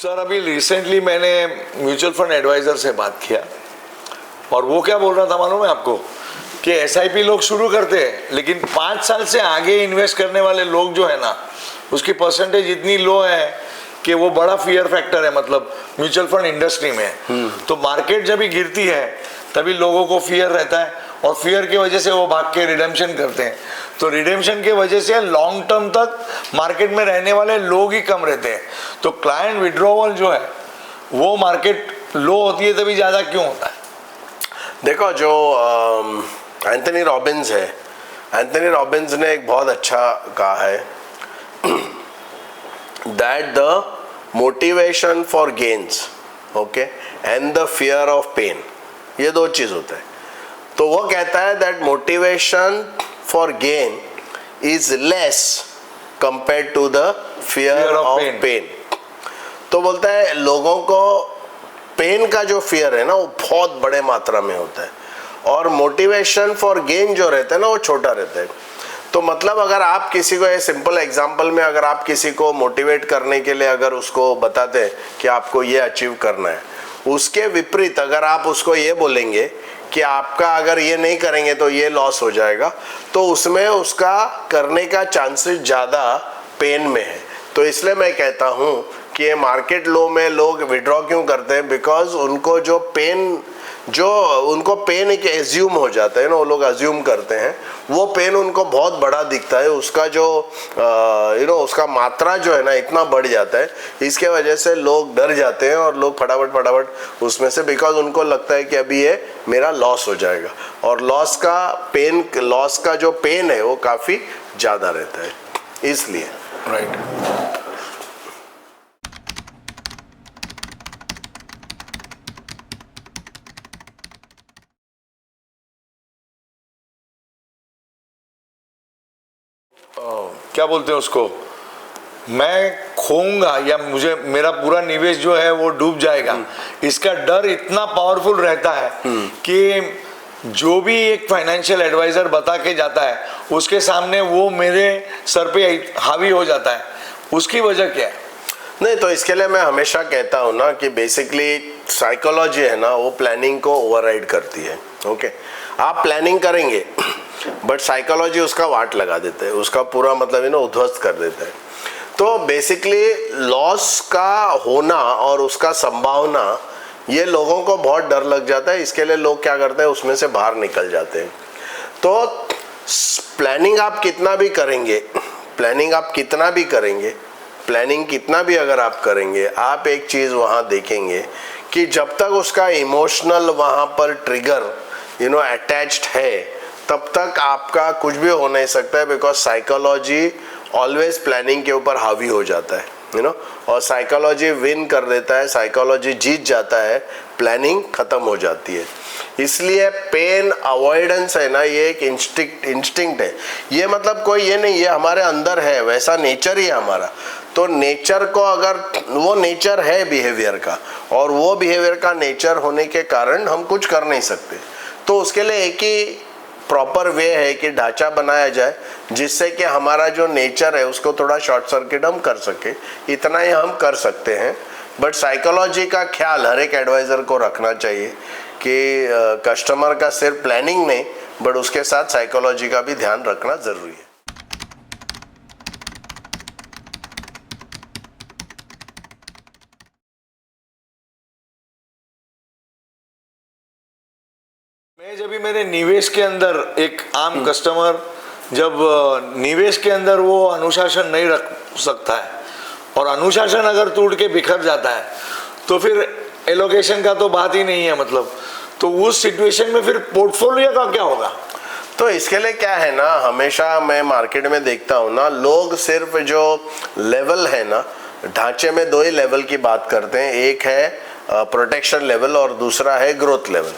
Sir अभी recently मैंने mutual fund adviser से बात किया और वो क्या बोल रहा था मालूम है आपको कि एसआईपी लोग शुरू करते हैं लेकिन 5 साल से आगे इन्वेस्ट करने वाले लोग जो है ना उसकी परसेंटेज इतनी लो है कि वो बड़ा फियर फैक्टर है, मतलब म्यूचुअल फंड इंडस्ट्री में। तो मार्केट जब भी गिरती है तभी लोगों को फियर रहता है और फियर की वजह से वो भाग के रिडेम्पशन करते हैं। तो रिडेम्पशन की वजह से लॉन्ग टर्म तक मार्केट में रहने वाले लोग ही कम रहते हैं। तो क्लाइंट विड्रॉवल जो है वो मार्केट लो होती है तभी ज़्यादा क्यों होता है? देखो, जो एंथनी रॉबिन्स है, एंथनी रॉबिन्स ने एक बहुत अच्छा कहा है that the motivation for gains okay and the fear of pain, ये दो चीज़ होता है। तो वो कहता है that motivation for gain is less compare to the fear of pain. तो बोलता है लोगों को पेन का जो फियर है ना वो बहुत बड़े मात्रा में होता है और मोटिवेशन फॉर गेन जो रहता है ना वो छोटा रहता है। तो मतलब अगर आप किसी को, ये सिंपल एग्जांपल में, अगर आप किसी को मोटिवेट करने के लिए अगर उसको बताते हैं कि आपको ये अचीव करना है, उसके विपरीत अगर आप उसको ये बोलेंगे कि आपका अगर ये नहीं करेंगे तो ये लॉस हो जाएगा, तो उसमें उसका करने का चांसेस ज़्यादा पेन में है। तो इसलिए मैं कहता हूँ कि ये मार्केट लो में लोग विड्रॉ क्यों करते हैं, बिकॉज उनको उनको पेन एक एज्यूम हो जाता है ना, वो लोग अज्यूम करते हैं, वो पेन उनको बहुत बड़ा दिखता है, उसका जो उसका मात्रा जो है ना इतना बढ़ जाता है। इसके वजह से लोग डर जाते हैं और लोग फटाफट उसमें से, बिकॉज उनको लगता है कि अभी ये मेरा लॉस हो जाएगा और लॉस का जो पेन है वो काफ़ी ज़्यादा रहता है, इसलिए। राइट। क्या बोलते हैं उसको, मैं खोऊंगा या मुझे मेरा पूरा निवेश जो है वो डूब जाएगा, इसका डर इतना पावरफुल रहता है कि जो भी एक फाइनेंशियल एडवाइजर बता के जाता है उसके सामने वो मेरे सर पे हावी हो जाता है। उसकी वजह क्या है? नहीं, तो इसके लिए मैं हमेशा कहता हूँ ना कि बेसिकली साइकोलॉजी है ना वो प्लानिंग को ओवरराइड करती है। ओके, आप प्लानिंग करेंगे बट साइकोलॉजी उसका वाट लगा देता है, उसका पूरा मतलब उध्वस्त कर देता है। तो बेसिकली लॉस का होना और उसका संभावना, ये लोगों को बहुत डर लग जाता है। इसके लिए लोग क्या करते हैं, उसमें से बाहर निकल जाते हैं। तो प्लानिंग आप कितना भी करेंगे, प्लानिंग कितना भी अगर आप करेंगे, आप एक चीज़ वहाँ देखेंगे कि जब तक उसका इमोशनल वहाँ पर ट्रिगर अटैच्ड है तब तक आपका कुछ भी हो नहीं सकता है, बिकॉज साइकोलॉजी ऑलवेज प्लानिंग के ऊपर हावी हो जाता है और साइकोलॉजी विन कर देता है, साइकोलॉजी जीत जाता है, प्लानिंग खत्म हो जाती है। इसलिए पेन अवॉइडेंस है ना, ये एक इंस्टिंक्ट है। ये मतलब कोई ये नहीं, ये हमारे अंदर है, वैसा नेचर ही है हमारा। तो नेचर को, अगर वो नेचर है बिहेवियर का और वो बिहेवियर का नेचर होने के कारण हम कुछ कर नहीं सकते, तो उसके लिए एक ही प्रॉपर वे है कि ढांचा बनाया जाए जिससे कि हमारा जो नेचर है उसको थोड़ा शॉर्ट सर्किट हम कर सके। इतना ही हम कर सकते हैं। बट साइकोलॉजी का ख्याल हर एक एडवाइज़र को रखना चाहिए कि कस्टमर का सिर्फ प्लानिंग नहीं बट उसके साथ साइकोलॉजी का भी ध्यान रखना ज़रूरी है। मैं जब भी मेरे निवेश के अंदर एक आम कस्टमर जब निवेश के अंदर वो अनुशासन नहीं रख सकता है और अनुशासन अगर टूट के बिखर जाता है तो फिर एलोकेशन का तो बात ही नहीं है, मतलब तो उस सिचुएशन में फिर पोर्टफोलियो का क्या होगा? तो इसके लिए क्या है ना, हमेशा मैं मार्केट में देखता हूँ ना, लोग सिर्फ जो लेवल है ना, ढांचे में 2 ही लेवल की बात करते हैं। एक है प्रोटेक्शन लेवल और दूसरा है ग्रोथ लेवल।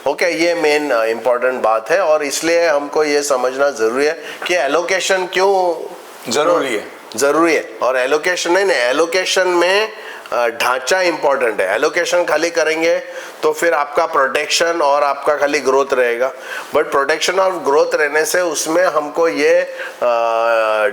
ओके, ये मेन इम्पॉर्टेंट बात है और इसलिए हमको ये समझना ज़रूरी है कि एलोकेशन क्यों ज़रूरी है और एलोकेशन नहीं, एलोकेशन में ढांचा इंपॉर्टेंट है। एलोकेशन खाली करेंगे तो फिर आपका प्रोटेक्शन और आपका खाली ग्रोथ रहेगा, बट प्रोटेक्शन और ग्रोथ रहने से उसमें हमको ये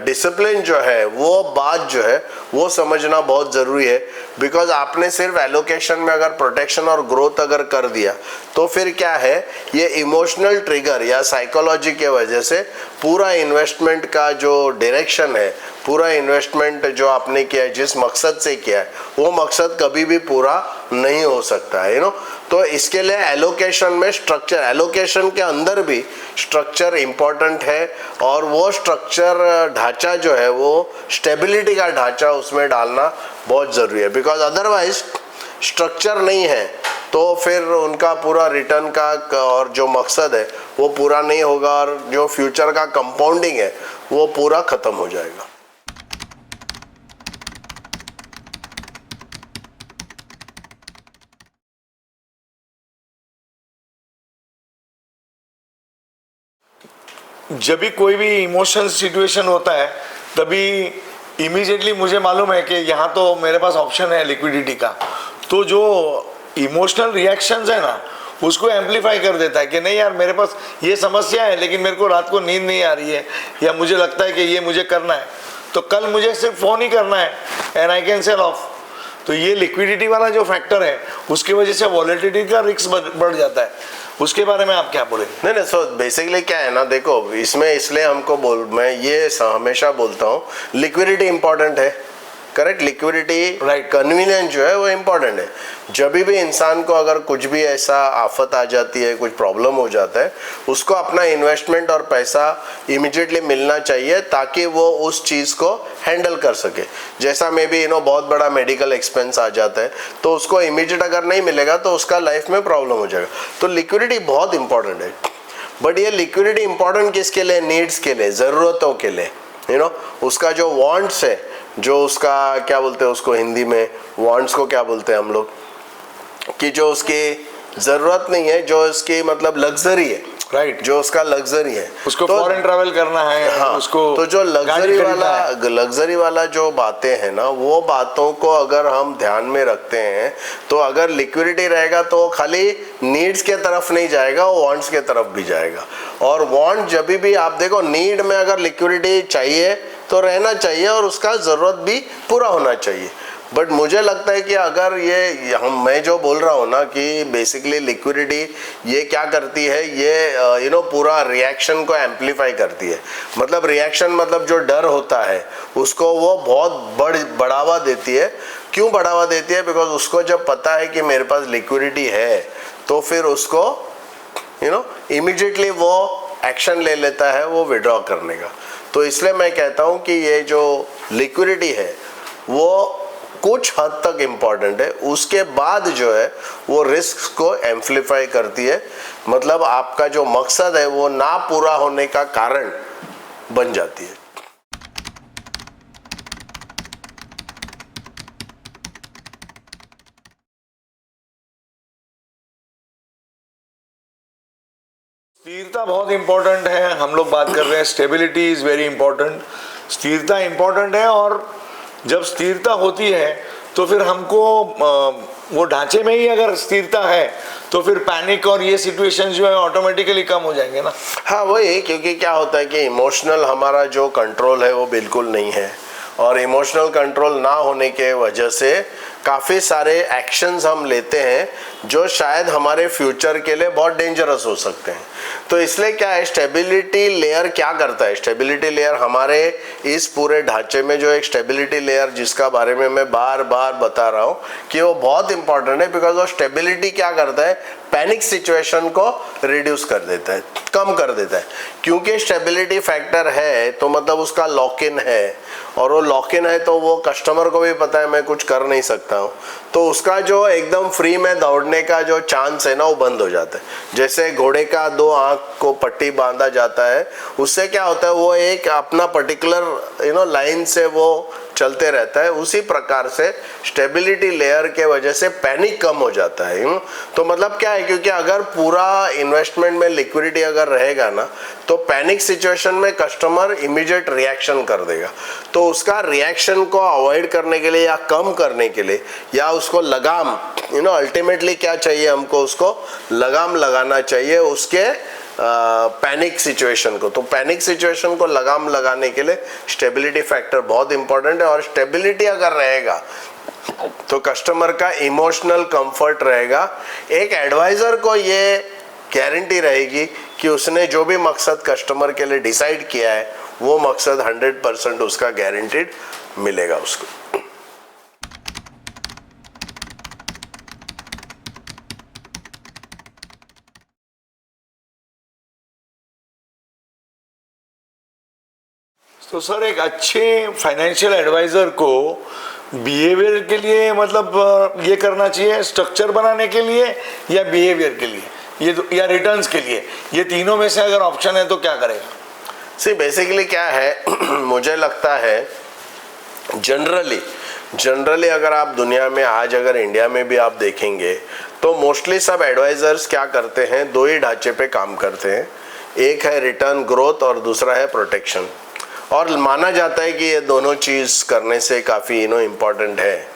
डिसिप्लिन जो है वो बात जो है वो समझना बहुत ज़रूरी है। बिकॉज आपने सिर्फ एलोकेशन में अगर प्रोटेक्शन और ग्रोथ अगर कर दिया तो फिर क्या है, ये इमोशनल ट्रिगर या साइकोलॉजी के वजह से पूरा इन्वेस्टमेंट का जो डायरेक्शन है, पूरा इन्वेस्टमेंट जो आपने किया है, जिस मकसद से किया है, वो मकसद कभी भी पूरा नहीं हो सकता है, तो इसके लिए एलोकेशन में स्ट्रक्चर, एलोकेशन के अंदर भी स्ट्रक्चर इम्पॉर्टेंट है, और वो स्ट्रक्चर ढांचा जो है वो स्टेबिलिटी का ढांचा उसमें डालना बहुत ज़रूरी है। बिकॉज अदरवाइज स्ट्रक्चर नहीं है तो फिर उनका पूरा रिटर्न का और जो मकसद है वो पूरा नहीं होगा, और जो फ्यूचर का कंपाउंडिंग है वो पूरा ख़त्म हो जाएगा। जब भी कोई भी इमोशनल सिचुएशन होता है तभी इमीडिएटली मुझे मालूम है कि यहाँ तो मेरे पास ऑप्शन है लिक्विडिटी का, तो जो इमोशनल रिएक्शंस है ना उसको एम्पलीफाई कर देता है कि नहीं यार मेरे पास ये समस्या है लेकिन मेरे को रात को नींद नहीं आ रही है, या मुझे लगता है कि ये मुझे करना है तो कल मुझे सिर्फ फ़ोन ही करना है and I can sell of. तो ये लिक्विडिटी वाला जो फैक्टर है उसकी वजह से वॉलेटिलिटी का रिस्क बढ़ जाता है। उसके बारे में आप क्या बोले? नहीं, सो बेसिकली क्या है ना, देखो इसमें इसलिए हमको मैं ये हमेशा बोलता हूँ लिक्विडिटी इंपॉर्टेंट है, करेक्ट। लिक्विडिटी राइट, कन्वीनियंस जो है वो इम्पोर्टेंट है। जब भी इंसान को अगर कुछ भी ऐसा आफत आ जाती है, कुछ प्रॉब्लम हो जाता है, उसको अपना इन्वेस्टमेंट और पैसा इमिडिएटली मिलना चाहिए ताकि वो उस चीज़ को हैंडल कर सके। जैसा मे बी बहुत बड़ा मेडिकल एक्सपेंस आ जाता है तो उसको इमीडिएट अगर नहीं मिलेगा तो उसका लाइफ में प्रॉब्लम हो जाएगा। तो लिक्विडिटी बहुत इंपॉर्टेंट है, बट ये लिक्विडिटी इंपॉर्टेंट किसके लिए? नीड्स के लिए, ज़रूरतों के लिए। उसका जो वांट्स है, जो उसका क्या बोलते हैं उसको हिंदी में, वांट्स को क्या बोलते हैं हम लोग, कि जो उसकी ज़रूरत नहीं है, जो उसकी मतलब लग्जरी है, राइट, जो उसका लग्जरी है, उसको फॉरेन ट्रैवल करना है, हाँ, उसको तो जो लग्जरी वाला जो बातें हैं ना, वो बातों को अगर हम ध्यान में रखते हैं तो अगर लिक्विडिटी रहेगा तो खाली नीड्स के तरफ नहीं जाएगा, वो वांट्स के तरफ भी जाएगा। और वांट जब भी आप देखो, नीड में अगर लिक्विडिटी चाहिए तो रहना चाहिए और उसका ज़रूरत भी पूरा होना चाहिए। बट मुझे लगता है कि अगर ये मैं जो बोल रहा हूँ ना कि बेसिकली लिक्विडिटी ये क्या करती है, ये पूरा रिएक्शन को एम्पलीफाई करती है। मतलब रिएक्शन मतलब जो डर होता है उसको वो बहुत बढ़ावा देती है। क्यों बढ़ावा देती है? बिकॉज उसको जब पता है कि मेरे पास लिक्विडिटी है तो फिर उसको इमीडिएटली वो एक्शन ले लेता है वो विड्रॉ करने का। तो इसलिए मैं कहता हूँ कि ये जो लिक्विडिटी है वो कुछ हद तक इम्पॉर्टेंट है, उसके बाद जो है वो रिस्क को एम्पलीफाई करती है। मतलब आपका जो मकसद है वो ना पूरा होने का कारण बन जाती है। स्थिरता बहुत इंपॉर्टेंट है, हम लोग बात कर रहे हैं स्टेबिलिटी इज़ वेरी इंपॉर्टेंट। स्थिरता इंपॉर्टेंट है, और जब स्थिरता होती है तो फिर हमको वो ढांचे में ही अगर स्थिरता है तो फिर पैनिक और ये सिचुएशन जो है ऑटोमेटिकली कम हो जाएंगे ना। हाँ वही, क्योंकि क्या होता है कि इमोशनल हमारा जो कंट्रोल है वो बिल्कुल नहीं है, और इमोशनल कंट्रोल ना होने के वजह से काफ़ी सारे एक्शंस हम लेते हैं जो शायद हमारे फ्यूचर के लिए बहुत डेंजरस हो सकते हैं। तो इसलिए क्या है, स्टेबिलिटी लेयर क्या करता है? स्टेबिलिटी लेयर हमारे इस पूरे ढांचे में जो एक स्टेबिलिटी लेयर जिसका बारे में मैं बार बार बता रहा हूँ कि वो बहुत इंपॉर्टेंट है। बिकॉज वो स्टेबिलिटी क्या करता है, पैनिक सिचुएशन को रिड्यूस कर देता है, कम कर देता है। क्योंकि स्टेबिलिटी फैक्टर है तो मतलब उसका लॉक इन है, और वो लॉक इन है तो वो कस्टमर को भी पता है मैं कुछ कर नहीं सकता हूँ, तो उसका जो एकदम फ्री में दौड़ने का जो चांस है ना वो बंद हो जाता है। जैसे घोड़े का 2 आँख को पट्टी बांधा जाता है, उससे क्या होता है वो एक अपना पर्टिकुलर लाइन से वो चलते रहता है, उसी प्रकार से स्टेबिलिटी लेयर के वजह से पैनिक कम हो जाता है। तो मतलब क्या है, क्योंकि अगर पूरा इन्वेस्टमेंट में लिक्विडिटी अगर रहेगा ना, तो पैनिक सिचुएशन में कस्टमर इमीडिएट रिएक्शन कर देगा। तो उसका रिएक्शन को अवॉइड करने के लिए या कम करने के लिए या उसको लगाम, अल्टीमेटली क्या चाहिए हमको, उसको लगाम लगाना चाहिए उसके पैनिक सिचुएशन को। तो पैनिक सिचुएशन को लगाम लगाने के लिए स्टेबिलिटी फैक्टर बहुत इंपॉर्टेंट है। और स्टेबिलिटी अगर रहेगा तो कस्टमर का इमोशनल कंफर्ट रहेगा। एक एडवाइजर को ये गारंटी रहेगी कि उसने जो भी मकसद कस्टमर के लिए डिसाइड किया है वो मकसद 100% उसका गारंटीड मिलेगा उसको। तो सर, एक अच्छे फाइनेंशियल एडवाइजर को बिहेवियर के लिए मतलब ये करना चाहिए, स्ट्रक्चर बनाने के लिए या बिहेवियर के लिए, ये या रिटर्न्स के लिए, ये तीनों में से अगर ऑप्शन है तो क्या करेगा? सी बेसिकली क्या है मुझे लगता है जनरली अगर आप दुनिया में आज अगर इंडिया में भी आप देखेंगे तो मोस्टली सब एडवाइजर्स क्या करते हैं, दो ही ढांचे पे काम करते हैं। एक है रिटर्न ग्रोथ और दूसरा है प्रोटेक्शन। और माना जाता है कि ये दोनों चीज़ करने से काफ़ी इम्पॉर्टेंट है।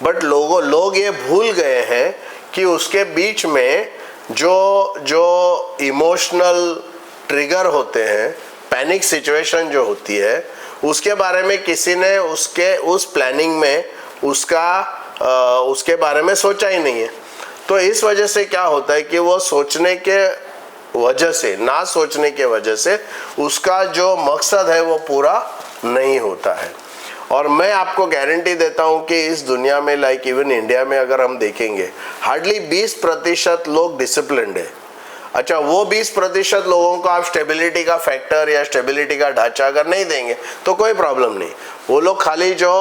बट लोग ये भूल गए हैं कि उसके बीच में जो इमोशनल ट्रिगर होते हैं, पैनिक सिचुएशन जो होती है, उसके बारे में किसी ने उस प्लानिंग में उसके बारे में सोचा ही नहीं है। तो इस वजह से क्या होता है कि वो सोचने के वजह से, ना सोचने के वजह से उसका जो मकसद है वो पूरा नहीं होता है। और मैं आपको गारंटी देता हूं कि इस दुनिया में, लाइक इवन इंडिया में अगर हम देखेंगे, हार्डली 20% लोग डिसिप्लिन्ड है। अच्छा, वो 20% लोगों को आप स्टेबिलिटी का फैक्टर या स्टेबिलिटी का ढांचा अगर नहीं देंगे तो कोई प्रॉब्लम नहीं। वो लोग खाली जो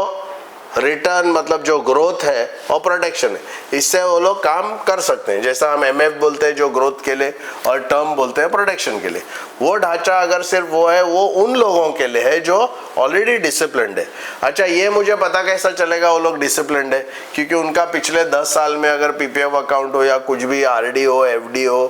रिटर्न मतलब जो ग्रोथ है और प्रोटेक्शन है, इससे वो लोग काम कर सकते हैं। जैसा हम MF बोलते हैं जो ग्रोथ के लिए, और टर्म बोलते हैं प्रोटेक्शन के लिए। वो ढांचा अगर सिर्फ वो है, वो उन लोगों के लिए है जो ऑलरेडी डिसिप्लिन्ड है। अच्छा, ये मुझे पता कैसा चलेगा वो लोग डिसिप्लिन्ड है, क्योंकि उनका पिछले 10 साल में अगर PPF अकाउंट हो या कुछ भी RD हो, FD हो,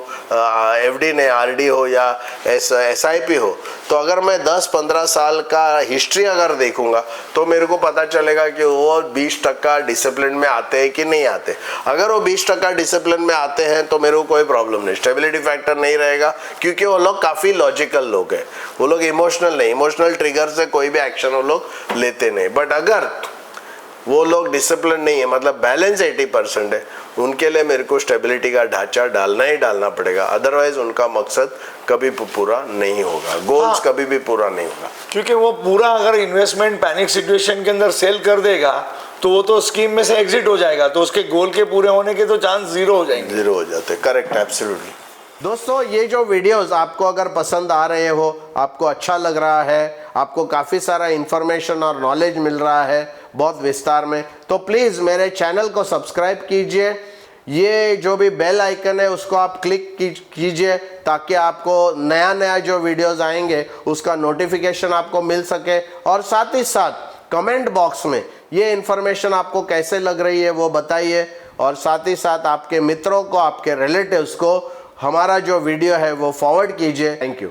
FD नहीं RD हो या SIP हो, तो अगर मैं 10-15 साल का हिस्ट्री अगर देखूंगा तो मेरे को पता चलेगा कि वो 20% डिसिप्लिन में आते हैं कि नहीं आते। अगर वो 20% डिसिप्लिन में आते हैं तो मेरे को कोई प्रॉब्लम नहीं, स्टेबिलिटी फैक्टर नहीं रहेगा, क्योंकि वो लोग काफ़ी लॉजिकल लोग हैं। वो लोग इमोशनल नहीं, इमोशनल ट्रिगर से कोई भी एक्शन वो लोग लेते नहीं। बट अगर वो लोग डिसिप्लिन नहीं है, मतलब बैलेंस 80% है, उनके लिए मेरे को स्टेबिलिटी का ढांचा डालना ही डालना पड़ेगा। अदरवाइज उनका मकसद कभी पूरा नहीं होगा, गोल्स कभी भी पूरा नहीं होगा। क्योंकि वो पूरा अगर इन्वेस्टमेंट पैनिक सिचुएशन के अंदर सेल कर देगा तो वो तो स्कीम में से एग्जिट हो जाएगा, तो उसके गोल के पूरे होने के तो चांस जीरो हो जाएंगे। जीरो हो जाते, करेक्ट, एब्सोल्युटली। दोस्तों, ये जो वीडियोस आपको अगर पसंद आ रहे हो, आपको अच्छा लग रहा है, आपको काफ़ी सारा इन्फॉर्मेशन और नॉलेज मिल रहा है बहुत विस्तार में, तो प्लीज़ मेरे चैनल को सब्सक्राइब कीजिए। ये जो भी बेल आइकन है उसको आप क्लिक कीजिए ताकि आपको नया जो वीडियोस आएंगे उसका नोटिफिकेशन आपको मिल सके। और साथ ही साथ कमेंट बॉक्स में ये इन्फॉर्मेशन आपको कैसे लग रही है वो बताइए। और साथ ही साथ आपके मित्रों को, आपके रिलेटिव्स को हमारा जो वीडियो है वो फॉरवर्ड कीजिए। Thank you.